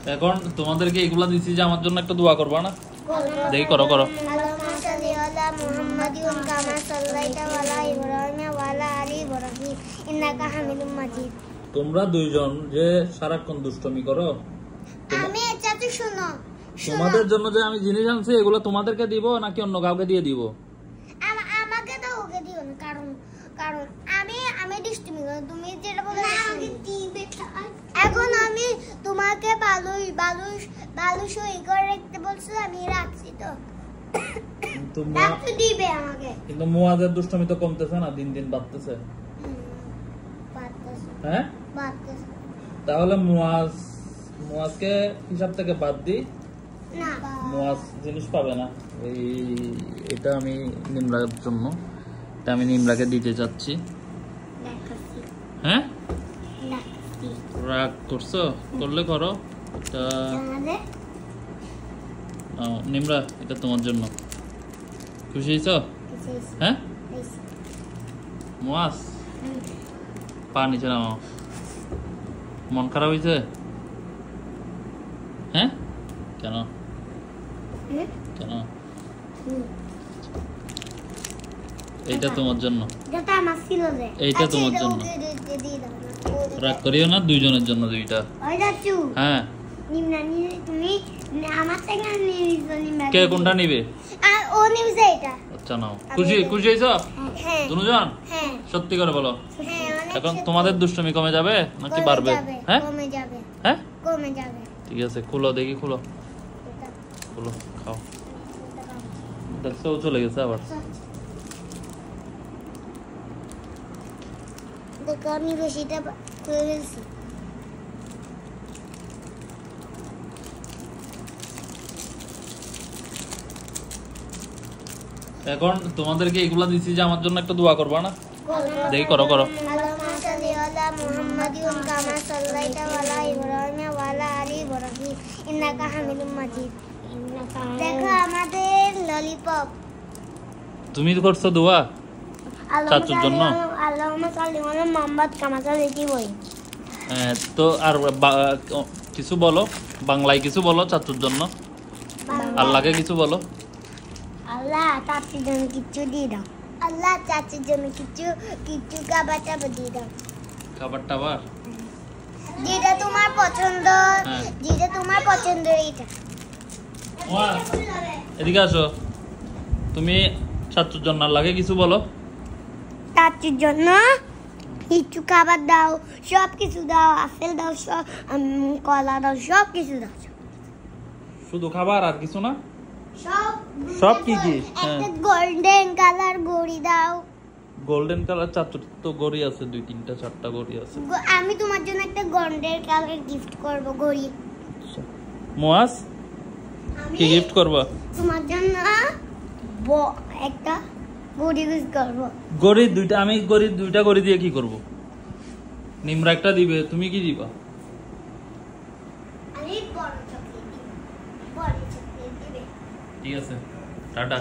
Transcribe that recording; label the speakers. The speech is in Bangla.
Speaker 1: এখন তোমাদেরকে এগুলা দিছি যে আমার জন্য একটা দোয়া করবা না? দেখি করো করো।
Speaker 2: আল্লাহুম্মা সাল্লি আলা মুহাম্মাদিন কামা সাল্লাইতা আলা ইব্রাহিম ওয়া আলা আলি ইব্রাহিম ইন্নাকা হামিদুম মাজিদ।
Speaker 1: তোমরা দুইজন যে সারাক্ষণ দুষ্টমি করো,
Speaker 2: আমি চাচু শুনো,
Speaker 1: তোমাদের জন্য যে আমি জিনিস আনছি এগুলো তোমাদেরকে দিব নাকি অন্য কাউকে দিয়ে দিব?
Speaker 2: আমাকে তো ওকে দিও না, কারণ কারণ আমি দুষ্টুমি করি, তুমি যেটা বলে আমাকে দিবে। এখন আমি তোমাকে বালু সই করে রাখতে বলছো, আমি রাখছি তো। রাখতে দিবে আমাকে।
Speaker 1: কিন্তু মুয়াজের দুষ্টমি তো কমতেছে না, দিন দিন বাড়তেছে। হ্যাঁ,
Speaker 2: বাড়তেছে।
Speaker 1: তাহলে মুয়াজকে হিসাব থেকে বাদ দি,
Speaker 2: না
Speaker 1: মুয়াজ জিনিস পাবে না। এটা আমি নিমরার জন্য, এটা আমি নিমরাকে দিতে চাচ্ছি। হ্যাঁ, রাগ করছো? করলে করো। এটা নিমরা, এটা তোমার জন্য। খুশি হয়েছো? হ্যাঁ মুয়াজ, পা নিচে নাও। মন খারাপ হয়েছে? হ্যাঁ, কেন কেন? এইটা তোমার জন্য, এইটা তোমার জন্য। রাগ করিও না, দুইজনের জন্য দুইটা। হ্যাঁ, কে কোনটা নিবে? আচ্ছা নাও। খুশি হয়েছ দুজন? সত্যি করে বলো, এখন তোমাদের দুষ্টুমি কমে যাবে নাকি বাড়বে? হ্যাঁ, হ্যাঁ, ঠিক আছে। খুলো দেখি, খুলো খুলো, খাও। দেখছো চলে গেছে আবার।
Speaker 2: দেখো আমি বেশিটা করে ফেলছি।
Speaker 1: এখন তোমাদেরকে এগুলা দিছি যে আমার জন্য একটা দোয়া করবা না? দেখি করো করো।
Speaker 2: আল্লাহুম্মা সাল্লি আলা মুহাম্মাদিন কামা সাল্লাইতা আলা ইব্রাহিম ওয়া আলা আলি ইব্রাহিম ইন্নাকা হামিদুম মাজিদ। দেখো আমাদের ললিপপ।
Speaker 1: তুমি করছো দোয়া চাচুর জন্য?
Speaker 2: আল্লাহুম্মা সাল্লি আলা মুহাম্মাদ কামা সাল্লাইতা বই।
Speaker 1: তো আর কিছু বলো, বাংলায় কিছু বলো চাচুর জন্য। আল্লাহকে কিছু বলো।
Speaker 2: আল্লাহ চাচির জন্য কিছু দিয়ে দাও। আল্লাহ চাচির জন্য কিছু খাবার টাবার দিয়ে দাও।
Speaker 1: খাবার টাবার
Speaker 2: যেটা তোমার পছন্দ, যেটা তোমার পছন্দ এইটা।
Speaker 1: এদিকে আসো, তুমি চাচুর জন্য আল্লাহকে কিছু বলো।
Speaker 2: চাচির জন্য কিছু খাবার দাও, সব কিছু দাও, আপেল দাও, সব কলা দাও, সব কিছু দাও।
Speaker 1: শুধু খাবার আর কিছু না?
Speaker 2: সব
Speaker 1: কি কি?
Speaker 2: একটা গোল্ডেন কালার ঘড়ি দাও।
Speaker 1: Golden colour? চাচুর তো ঘড়ি আছে, 2 3 4টা ঘড়ি আছে।
Speaker 2: আমি তোমার জন্য একটা গোল্ডেন কালার গিফট করব, ঘড়ি।
Speaker 1: মুয়াজ কি গিফট করবা?
Speaker 2: তোমার জন্য একটা ঘড়ি গিফট করব।
Speaker 1: ঘড়ি দুইটা? আমি দুইটা ঘড়ি দিয়ে কি করব? নিমরা একটা দিবে, তুমি কি দিবা?
Speaker 2: আমি বড় চকলেট দিব, বড় চকলেট দিবে।
Speaker 1: ঠিক আছে, টাটা।